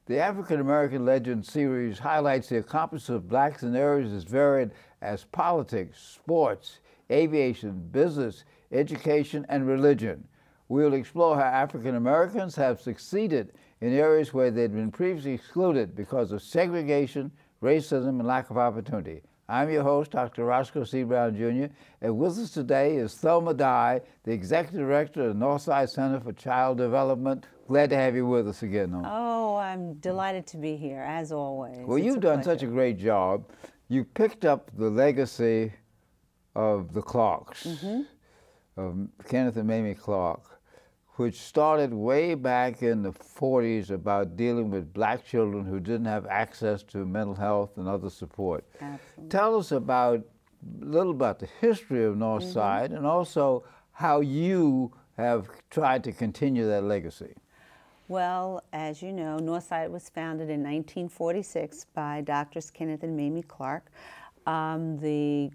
The African American Legend series highlights the accomplishments of blacks in areas as varied as politics, sports, aviation, business, education, and religion. We'll explore how African Americans have succeeded in areas where they'd been previously excluded because of segregation, racism, and lack of opportunity. I'm your host, Dr. Roscoe C. Brown, Jr., and with us today is Thelma, the Executive Director of the Northside Center for Child Development. Glad to have you with us again, Thelma. Oh, I'm delighted to be here, as always. Well, you've done such a great job. You picked up the legacy of the Clarks, of Kenneth and Mamie Clark, which started way back in the 40s about dealing with black children who didn't have access to mental health and other support. Absolutely. Tell us a little about the history of Northside and also how you have tried to continue that legacy. Well, as you know, Northside was founded in 1946 by Drs. Kenneth and Mamie Clark, the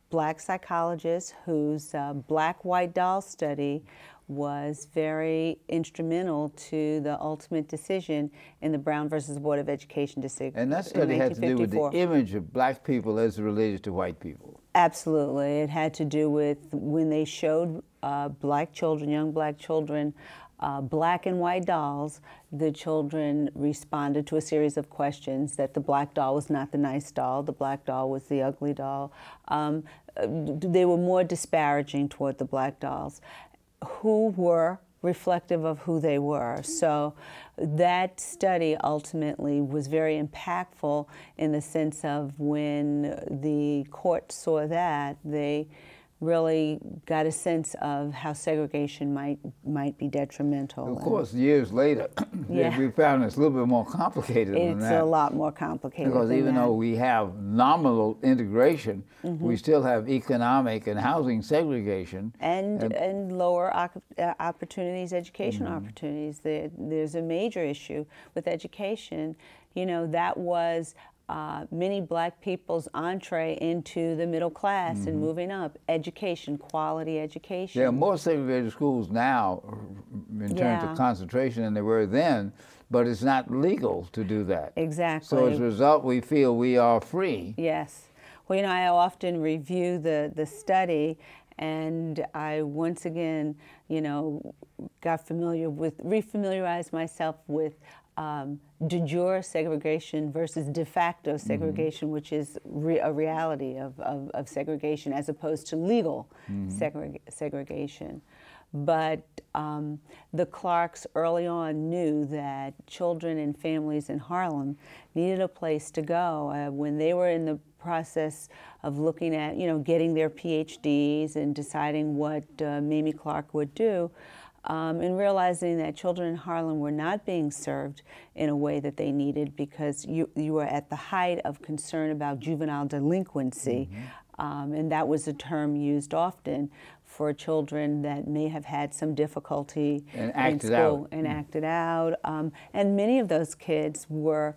black psychologist whose black-white doll study was very instrumental to the ultimate decision in the Brown versus Board of Education decision. And that study had to do with the image of black people as related to white people. Absolutely. It had to do with when they showed black children, young black children, black and white dolls, the children responded to a series of questions that the black doll was not the nice doll, the black doll was the ugly doll. They were more disparaging toward the black dolls, who were reflective of who they were. So that study ultimately was very impactful in the sense of when the court saw that, they really got a sense of how segregation might be detrimental. Of course, years later, we found it's a little bit more complicated than that. It's a lot more complicated because even though we have nominal integration, we still have economic and housing segregation. And lower opportunities, education opportunities. There's a major issue with education. You know, that was many black people's entree into the middle class and moving up. Education, quality education. There are more segregated schools now in terms of concentration than there were then, but it's not legal to do that. Exactly. So as a result, we feel we are free. Yes. Well, you know, I often review the study, and I once again, you know, refamiliarized myself with de jure segregation versus de facto segregation, which is a reality of segregation as opposed to legal segregation. But the Clarks early on knew that children and families in Harlem needed a place to go. When they were in the process of looking at, you know, getting their PhDs and deciding what Mamie Clark would do, and realizing that children in Harlem were not being served in a way that they needed because you were at the height of concern about juvenile delinquency. And that was a term used often for children that may have had some difficulty in school and acted out. And many of those kids were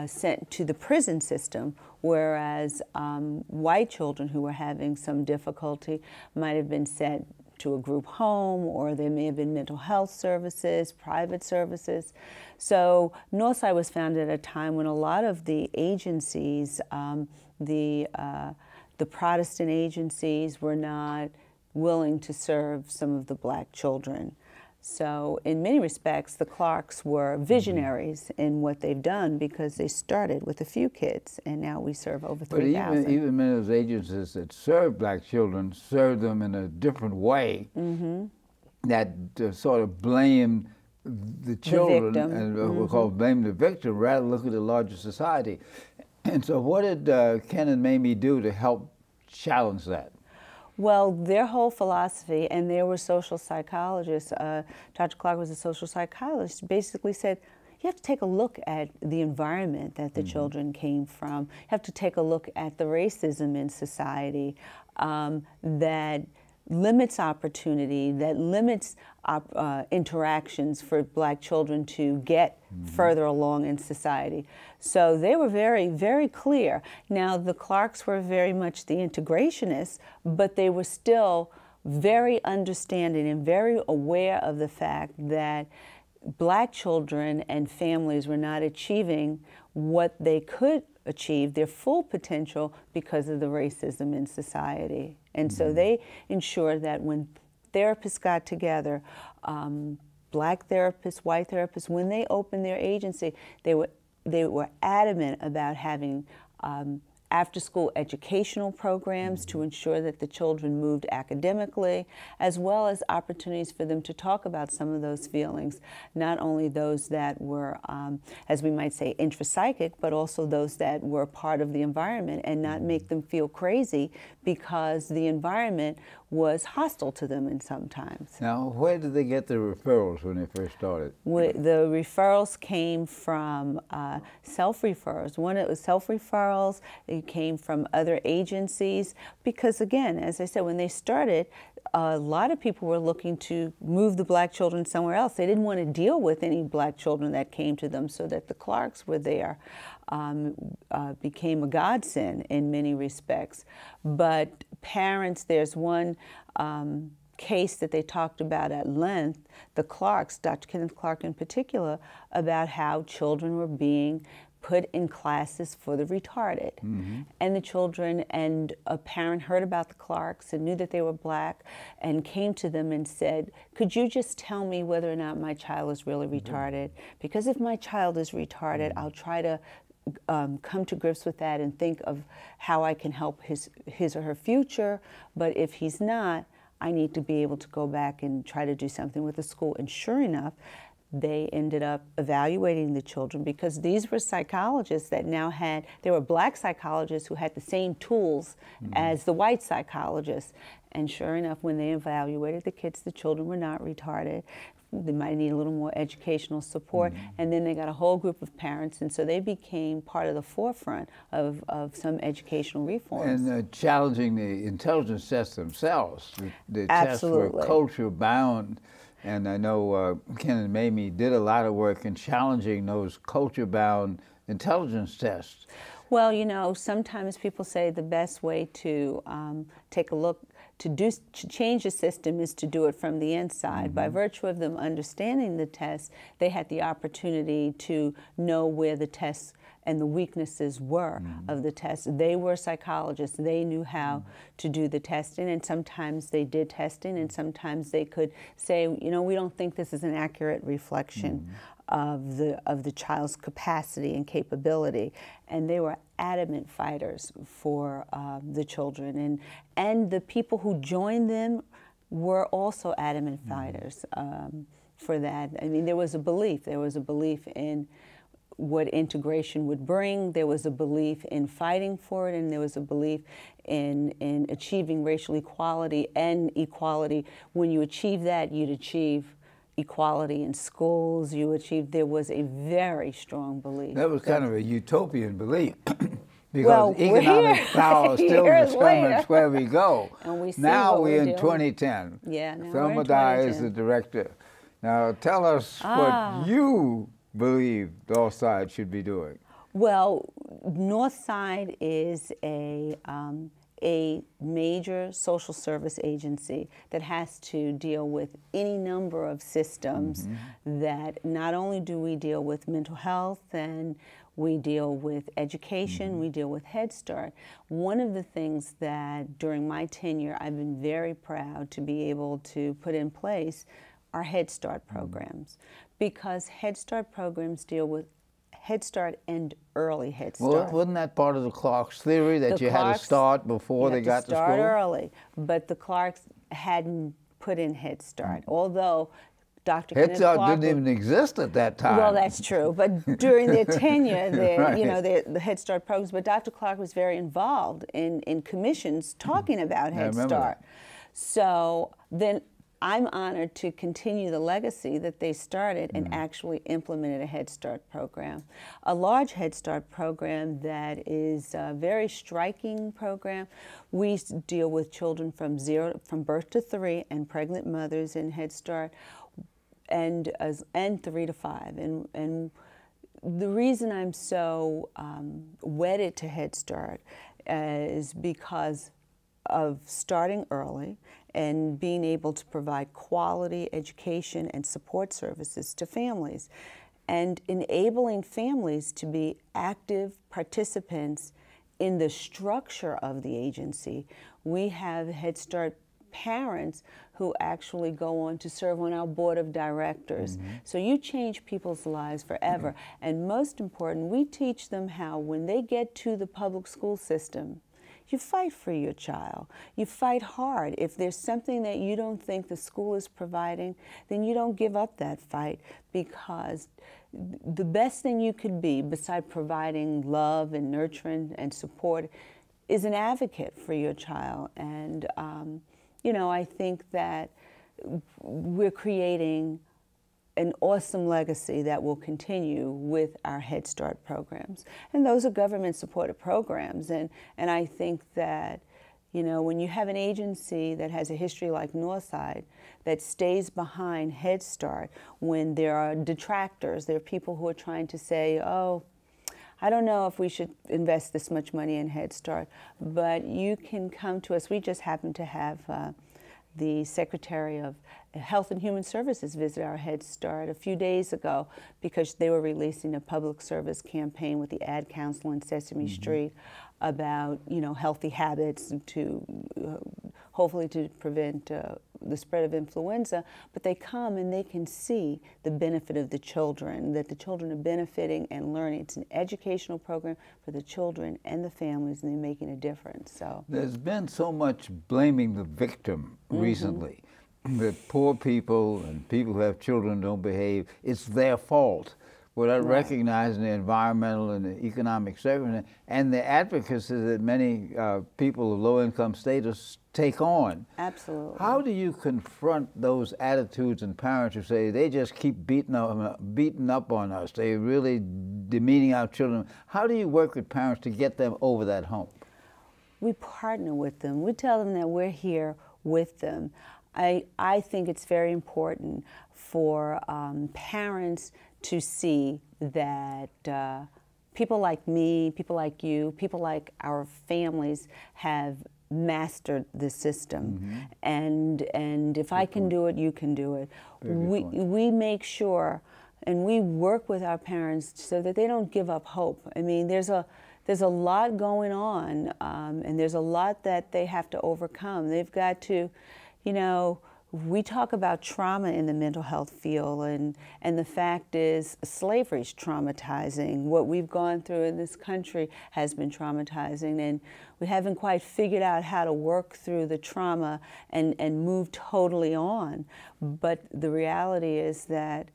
sent to the prison system, whereas white children who were having some difficulty might have been sent to a group home, or there may have been mental health services, private services. So Northside was founded at a time when a lot of the agencies, the Protestant agencies, were not willing to serve some of the black children. So in many respects, the Clarks were visionaries in what they've done because they started with a few kids, and now we serve over 3,000. But even many of those agencies that serve black children serve them in a different way that sort of blame the children and we'll call blame the victim rather than look at the larger society. And so what did Ken and Mamie do to help challenge that? Well, their whole philosophy, and they were social psychologists, Dr. Clark was a social psychologist, basically said, you have to take a look at the environment that the children came from. You have to take a look at the racism in society that limits opportunity, that limits interactions for black children to get further along in society. So they were very, very clear. Now, the Clarks were very much the integrationists, but they were still very understanding and very aware of the fact that Black children and families were not achieving what they could achieve, their full potential, because of the racism in society. And so they ensured that when therapists got together, Black therapists, white therapists, when they opened their agency, they were adamant about having after-school educational programs to ensure that the children moved academically, as well as opportunities for them to talk about some of those feelings, not only those that were, as we might say, intrapsychic, but also those that were part of the environment, and not make them feel crazy because the environment was hostile to them in sometimes. Now, where did they get the referrals when they first started? The referrals came from self-referrals. One, it was self-referrals. It came from other agencies because, again, as I said, when they started, a lot of people were looking to move the Black children somewhere else. They didn't want to deal with any Black children that came to them, so that the Clarks were there. Became a godsend in many respects. But parents, there's one case that they talked about at length, the Clarks, Dr. Kenneth Clark in particular, about how children were being put in classes for the retarded. And the children, and a parent heard about the Clarks and knew that they were Black and came to them and said, could you just tell me whether or not my child is really retarded? Because if my child is retarded, I'll try to come to grips with that and think of how I can help his or her future. But if he's not, I need to be able to go back and try to do something with the school. And sure enough, they ended up evaluating the children, because these were psychologists that now had, they were Black psychologists who had the same tools as the white psychologists. And sure enough, when they evaluated the kids, the children were not retarded. They might need a little more educational support. And then they got a whole group of parents, and so they became part of the forefront of some educational reforms. And challenging the intelligence tests themselves. The tests were culture-bound. And I know Ken and Mamie did a lot of work in challenging those culture-bound intelligence tests. Well, you know, sometimes people say the best way to take a look, to change a system is to do it from the inside. By virtue of them understanding the tests, they had the opportunity to know where the tests and the weaknesses were of the test. They were psychologists. They knew how to do the testing, and sometimes they did testing, and sometimes they could say, you know, we don't think this is an accurate reflection of the child's capacity and capability. And they were adamant fighters for the children, and the people who joined them were also adamant fighters for that. I mean, there was a belief in what integration would bring. There was a belief in fighting for it, and there was a belief in achieving racial equality and equality. When you achieve that, you'd achieve equality in schools. There was a very strong belief. That was kind of a utopian belief. Because economic power still determines where we go. And we see now we're in doing. 2010. Yeah, now Thelma we're in is the director. Now tell us what you believe Northside should be doing. Well, Northside is a major social service agency that has to deal with any number of systems that not only do we deal with mental health, and we deal with education, we deal with Head Start. One of the things that during my tenure I've been very proud to be able to put in place are Head Start programs, because Head Start programs deal with Head Start and early Head Start. Well, wasn't that part of the Clark's theory that you had to start before they got to school? Start early, but the Clarks hadn't put in Head Start, although Dr. Head Start didn't even exist at that time. Well, that's true, but during their tenure, you know, the Head Start programs, but Dr. Clark was very involved in commissions talking about Head Start. So then I'm honored to continue the legacy that they started and actually implemented a Head Start program. A large Head Start program that is a very striking program. We deal with children from birth to 3 and pregnant mothers in Head Start, and 3 to 5. And the reason I'm so wedded to Head Start is because starting early and being able to provide quality education and support services to families, and enabling families to be active participants in the structure of the agency. We have Head Start parents who actually go on to serve on our board of directors. So you change people's lives forever. And most important, we teach them how, when they get to the public school system, you fight for your child. You fight hard. If there's something that you don't think the school is providing, then you don't give up that fight, because the best thing you could be, beside providing love and nurturing and support, is an advocate for your child. And you know, I think that we're creating an awesome legacy that will continue with our Head Start programs. And those are government-supported programs. And I think that, you know, when you have an agency that has a history like Northside that stays behind Head Start, when there are detractors, there are people who are trying to say, oh, I don't know if we should invest this much money in Head Start, but you can come to us. We just happen to have the Secretary of Health and Human Services visit our Head Start a few days ago, because they were releasing a public service campaign with the Ad Council on Sesame Street about, you know, healthy habits to hopefully to prevent the spread of influenza. But they come and they can see the benefit of the children, that the children are benefiting and learning. It's an educational program for the children and the families, and they're making a difference. So there's been so much blaming the victim recently, that poor people and people who have children don't behave, it's their fault, without recognizing the environmental and the economic circumstances and the advocacy that many people of low-income status take on. Absolutely. How do you confront those attitudes and parents who say they just keep beating up on us, they really demeaning our children? How do you work with parents to get them over that hump? We partner with them. We tell them that we're here with them. I think it's very important for parents to see that people like me, people like you, people like our families have mastered the system. And if I can do it, you can do it. We make sure, and we work with our parents so that they don't give up hope. I mean, there's a lot going on, and there's a lot that they have to overcome. They've got to, you know, we talk about trauma in the mental health field, and the fact is slavery's traumatizing. What we've gone through in this country has been traumatizing, and we haven't quite figured out how to work through the trauma and move totally on. But the reality is that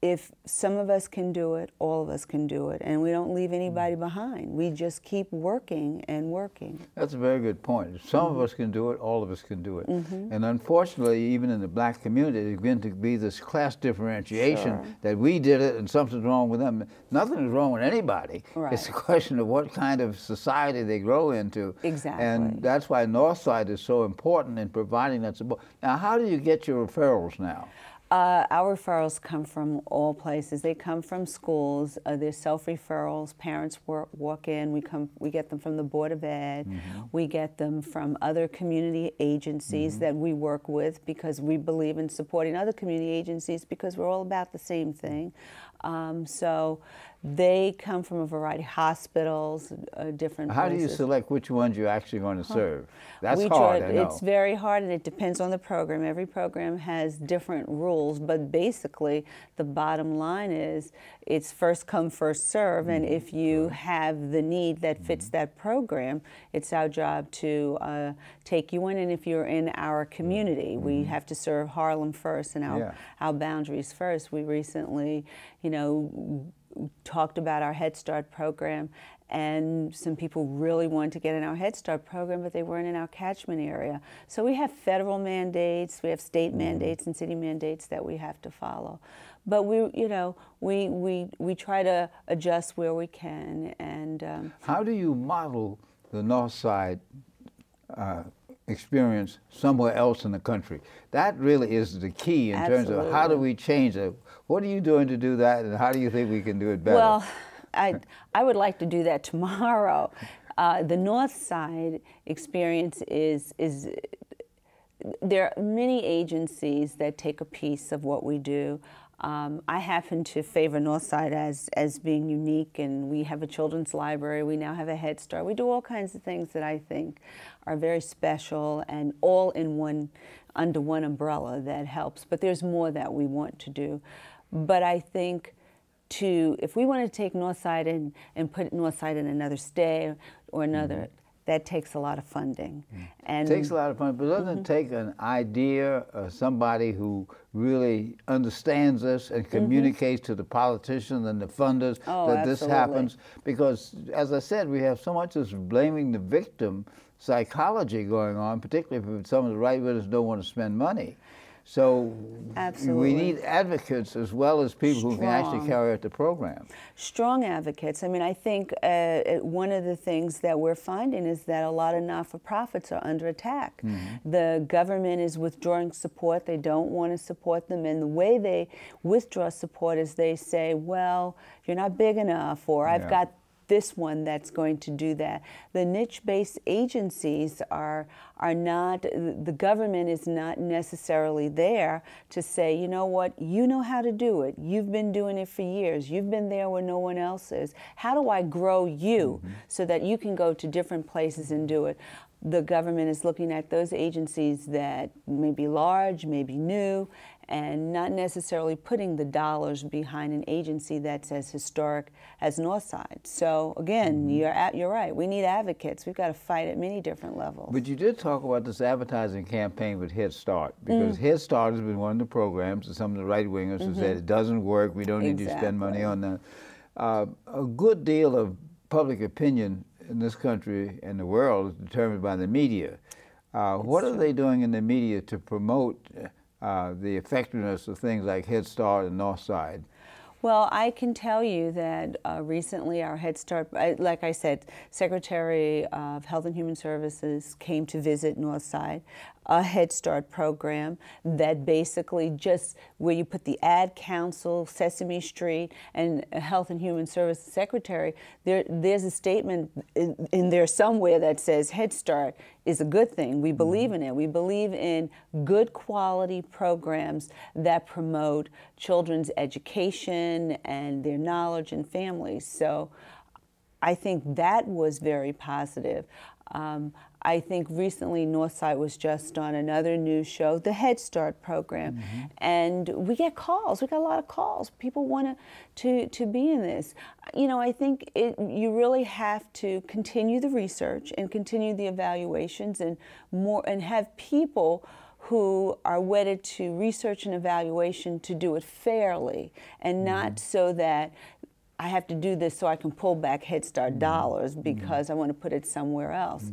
if some of us can do it, all of us can do it, and we don't leave anybody behind. We just keep working and working. That's a very good point. If some of us can do it, all of us can do it. And unfortunately, even in the black community, there's going to be this class differentiation that we did it and something's wrong with them. Nothing is wrong with anybody. It's a question of what kind of society they grow into. Exactly. And that's why Northside is so important in providing that support. Now, how do you get your referrals now? Our referrals come from all places. They come from schools. They're self-referrals. Parents walk in. We get them from the Board of Ed. We get them from other community agencies that we work with, because we believe in supporting other community agencies, because we're all about the same thing. So they come from a variety of hospitals, different How places. do you select which ones you're actually going to serve? That's hard, I know. It's very hard, and it depends on the program. Every program has different rules, but basically the bottom line is it's first come, first serve, and if you have the need that fits that program, it's our job to take you in. And if you're in our community, we have to serve Harlem first and our boundaries first. We recently, you know, talked about our Head Start program, and some people really wanted to get in our Head Start program, but they weren't in our catchment area. So we have federal mandates, we have state mandates and city mandates that we have to follow. But we, you know, we try to adjust where we can. And how do you model the Northside experience somewhere else in the country? That really is the key in terms of how do we change it. What are you doing to do that, and how do you think we can do it better? Well, I would like to do that tomorrow. The Northside experience is there are many agencies that take a piece of what we do. I happen to favor Northside as being unique, and we have a children's library. We now have a Head Start. We do all kinds of things that I think are very special and all in one, under one umbrella that helps. But there's more that we want to do. But I think if we want to take Northside and put Northside in another state or another, that takes a lot of funding. And it takes a lot of funding, but doesn't it take an idea, somebody who really understands this and communicates to the politicians and the funders that this happens? Because, as I said, we have so much of this blaming the victim psychology going on, particularly if some of the right wingers don't want to spend money. So we need advocates as well as people who can actually carry out the program. Strong advocates. I mean, I think one of the things that we're finding is that a lot of not-for-profits are under attack. The government is withdrawing support. They don't want to support them. And the way they withdraw support is they say, well, you're not big enough, or I've got this one that's going to do that. The niche-based agencies are not, the government is not necessarily there to say, you know what, you know how to do it. You've been doing it for years. You've been there where no one else is. How do I grow you so that you can go to different places and do it? The government is looking at those agencies that may be large, may be new, and not necessarily putting the dollars behind an agency that's as historic as Northside. So again, you're right. We need advocates. We've got to fight at many different levels. But you did talk about this advertising campaign with Head Start, because Head Start has been one of the programs that some of the right-wingers have said it doesn't work, we don't need to spend money on that. A good deal of public opinion in this country and the world is determined by the media. What are they doing in the media to promote the effectiveness of things like Head Start and Northside? Well, I can tell you that recently our Head Start, like I said, Secretary of Health and Human Services came to visit Northside, a Head Start program that basically just where you put the Ad Council, Sesame Street, and Health and Human Services Secretary, there's a statement in there somewhere that says Head Start is a good thing. We believe in it. We believe in good quality programs that promote children's education and their knowledge and families. So I think that was very positive. I think recently Northside was just on another news show, the Head Start program, and we get calls. We got a lot of calls. People want to be in this. You know, I think you really have to continue the research and continue the evaluations and have people who are wedded to research and evaluation to do it fairly, and not so that I have to do this so I can pull back Head Start dollars because I want to put it somewhere else.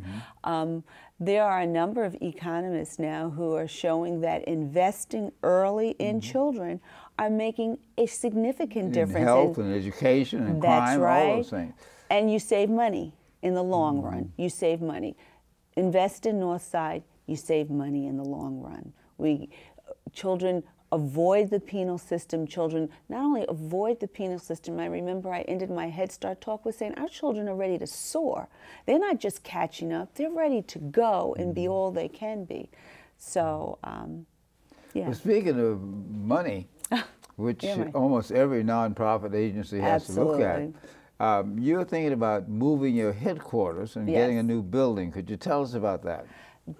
There are a number of economists now who are showing that investing early in children are making a significant difference in health and education and crime, all those things. And you save money in the long run. You save money. Invest in Northside, you save money in the long run. Children avoid the penal system. Children not only avoid the penal system, I remember I ended my Head Start talk with saying our children are ready to soar. They're not just catching up, they're ready to go and be all they can be. So, yeah. Well, speaking of money, which almost every nonprofit agency has to look at, you're thinking about moving your headquarters and getting a new building. Could you tell us about that?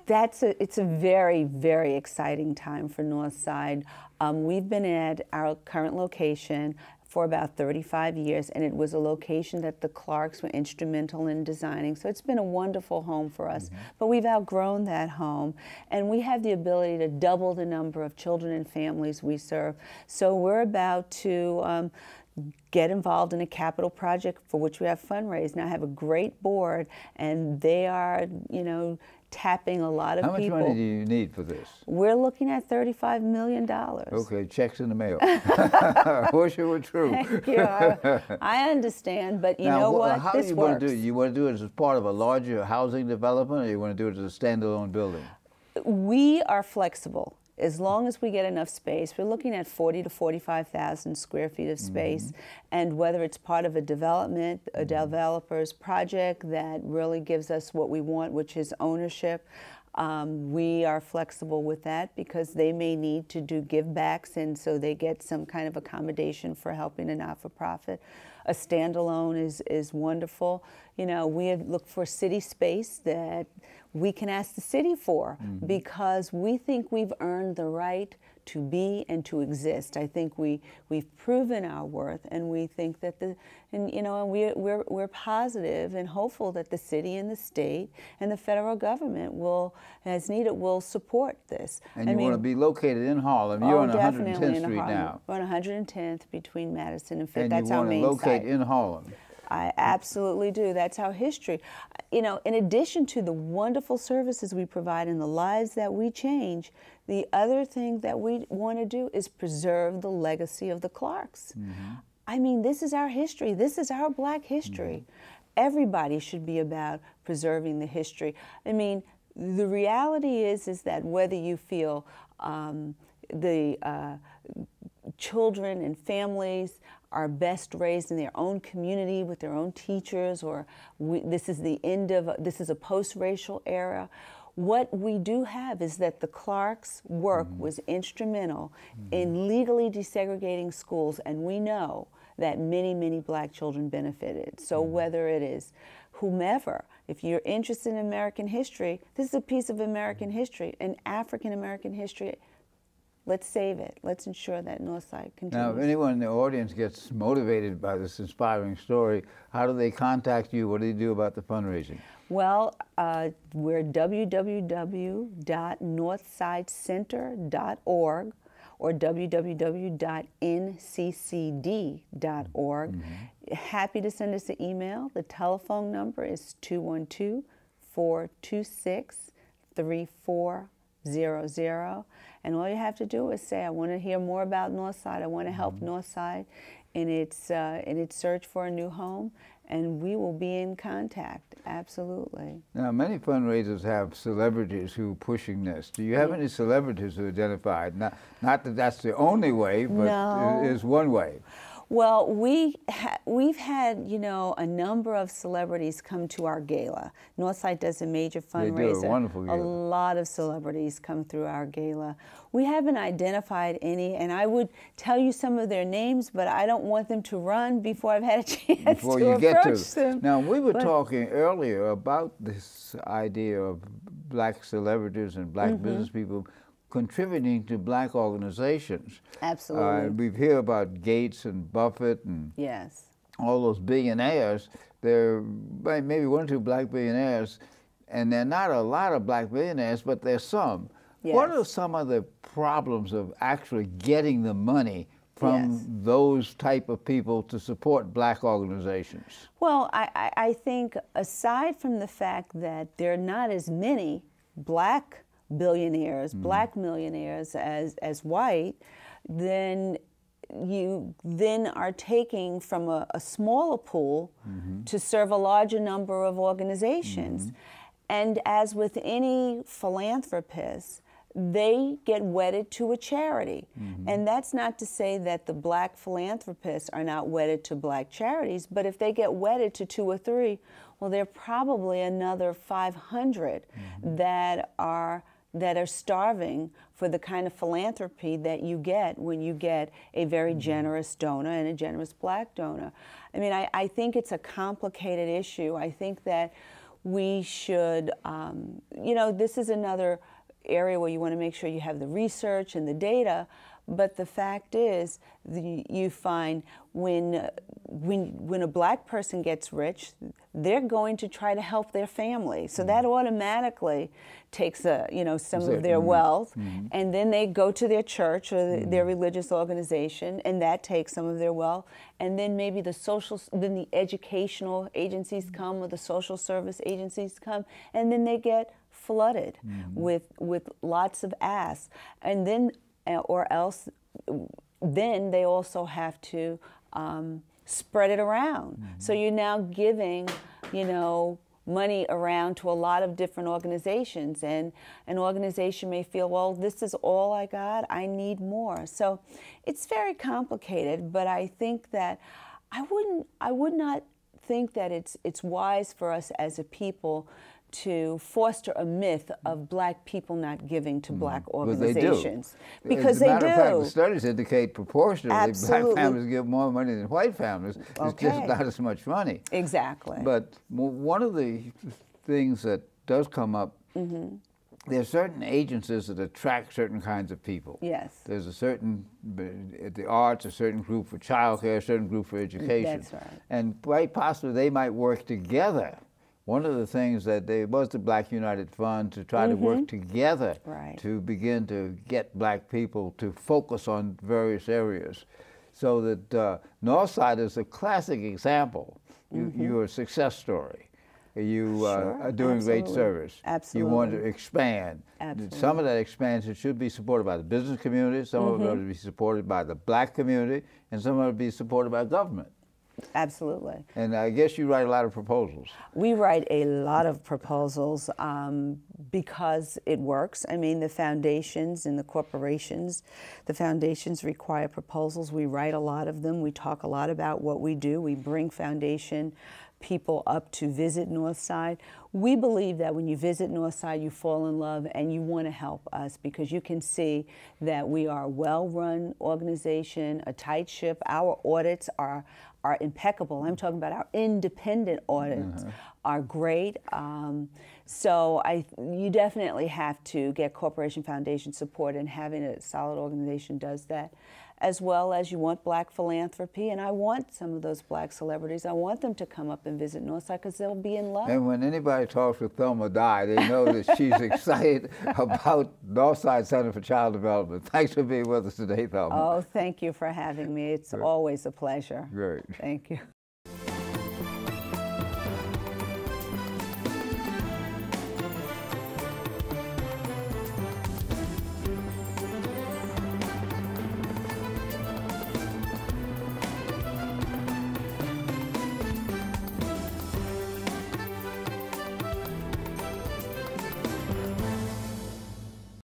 It's a very, very exciting time for Northside. We've been at our current location for about 35 years, and it was a location that the Clarks were instrumental in designing. So it's been a wonderful home for us. But we've outgrown that home, and we have the ability to double the number of children and families we serve. So we're about to get involved in a capital project for which we have fundraised. Now I have a great board, and they are, you know, tapping a lot of people. How much money do you need for this? We're looking at $35 million. Okay, checks in the mail. I wish it were true. Thank you. I understand, but you know what? How do you want to do it? You want to do it as part of a larger housing development, or you want to do it as a standalone building? We are flexible. as long as we get enough space, we're looking at 40 to 45,000 square feet of space, and whether it's part of a development, a developer's project that really gives us what we want, which is ownership, we are flexible with that because they may need to do give backs, and so they get some kind of accommodation for helping a not-for-profit. A standalone is wonderful. You know, we look for city space that we can ask the city for because we think we've earned the right to be and to exist. I think we've proven our worth, and we think that we're positive and hopeful that the city and the state and the federal government will, as needed, will support this. And you want to be located in Harlem. You're on 110th Street now. We're on 110th between Madison and Fifth. And that's our main site. You want to locate in Harlem. I absolutely do. That's our history. You know, in addition to the wonderful services we provide and the lives that we change, the other thing that we want to do is preserve the legacy of the Clarks. I mean, this is our history. This is our Black history. Everybody should be about preserving the history. I mean, the reality is that whether you feel the children and families are best raised in their own community with their own teachers, or this is a post-racial era. What we do have is that the Clarks' work was instrumental in legally desegregating schools, and we know that many, many Black children benefited. So whether it is whomever, if you're interested in American history, this is a piece of American history, and African American history. Let's save it. Let's ensure that Northside continues. Now, if anyone in the audience gets motivated by this inspiring story, how do they contact you? What do they do about the fundraising? Well, we're www.northsidecenter.org or www.nccd.org. Happy to send us an email. The telephone number is 212-426-3400. And all you have to do is say, I want to hear more about Northside. I want to help Northside in its search for a new home, and we will be in contact, absolutely. Now, many fundraisers have celebrities who are pushing this. Do you have any celebrities who identified? Not that that's the only way, but no. It is one way. Well, we've had, you know, a number of celebrities come to our gala. Northside does a major fundraiser. They do a wonderful gala. A lot of celebrities come through our gala. We haven't identified any, and I would tell you some of their names, but I don't want them to run before I've had a chance to approach them. Now, we were talking earlier about this idea of Black celebrities and Black business people contributing to Black organizations. Absolutely. We hear about Gates and Buffett and all those billionaires. There are maybe one or two Black billionaires, and there are not a lot of Black billionaires, but there's some. What are some of the problems of actually getting the money from those type of people to support Black organizations? Well, I think aside from the fact that there are not as many Black billionaires, Black millionaires as white, then you are taking from a smaller pool to serve a larger number of organizations. And as with any philanthropist, they get wedded to a charity. And that's not to say that the Black philanthropists are not wedded to Black charities, but if they get wedded to 2 or 3, well, there are probably another 500 that are starving for the kind of philanthropy that you get when you get a very generous donor and a generous Black donor. I mean, I think it's a complicated issue. I think that we should, you know, this is another area where you want to make sure you have the research and the data, but the fact is, you find when a Black person gets rich, they're going to try to help their family. So that automatically takes some of their wealth, and then they go to their church or their religious organization, and that takes some of their wealth. And then maybe then the educational agencies come, or the social service agencies come, and then they get flooded with lots of asks. And then or else then they also have to spread it around. So you're now giving, money around to a lot of different organizations, and an organization may feel, well, this is all I got, I need more. So it's very complicated, but I think that I would not think that it's wise for us as a people to foster a myth of black people not giving to black organizations. Because they do. As a matter of fact, the studies indicate proportionally Absolutely. black families give more money than white families. It's just not as much money. Exactly. But one of the things that does come up, there are certain agencies that attract certain kinds of people. Yes. There's a certain, the arts, a certain group for childcare, a certain group for education. That's right. And quite possibly they might work together. One of the things that there was the Black United Fund to try to work together to begin to get black people to focus on various areas. So that Northside is a classic example. You're a success story. You are doing great service. Absolutely. You want to expand. Absolutely. Some of that expansion should be supported by the business community, some of it will be supported by the black community, and some of it will be supported by government. Absolutely. And I guess you write a lot of proposals. We write a lot of proposals because it works. I mean, the foundations and the corporations, the foundations require proposals. We write a lot of them. We talk a lot about what we do. We bring foundation people up to visit Northside. We believe that when you visit Northside, you fall in love and you want to help us because you can see that we are a well-run organization, a tight ship. Our audits are impeccable. I'm talking about our independent audits are great. So you definitely have to get corporation foundation support, and having a solid organization does that, as well as you want black philanthropy. And I want some of those black celebrities, I want them to come up and visit Northside because they'll be in love. And when anybody talks with Thelma Dye, they know that she's excited about Northside Center for Child Development. Thanks for being with us today, Thelma. Oh, thank you for having me. It's always a pleasure. Great. Thank you.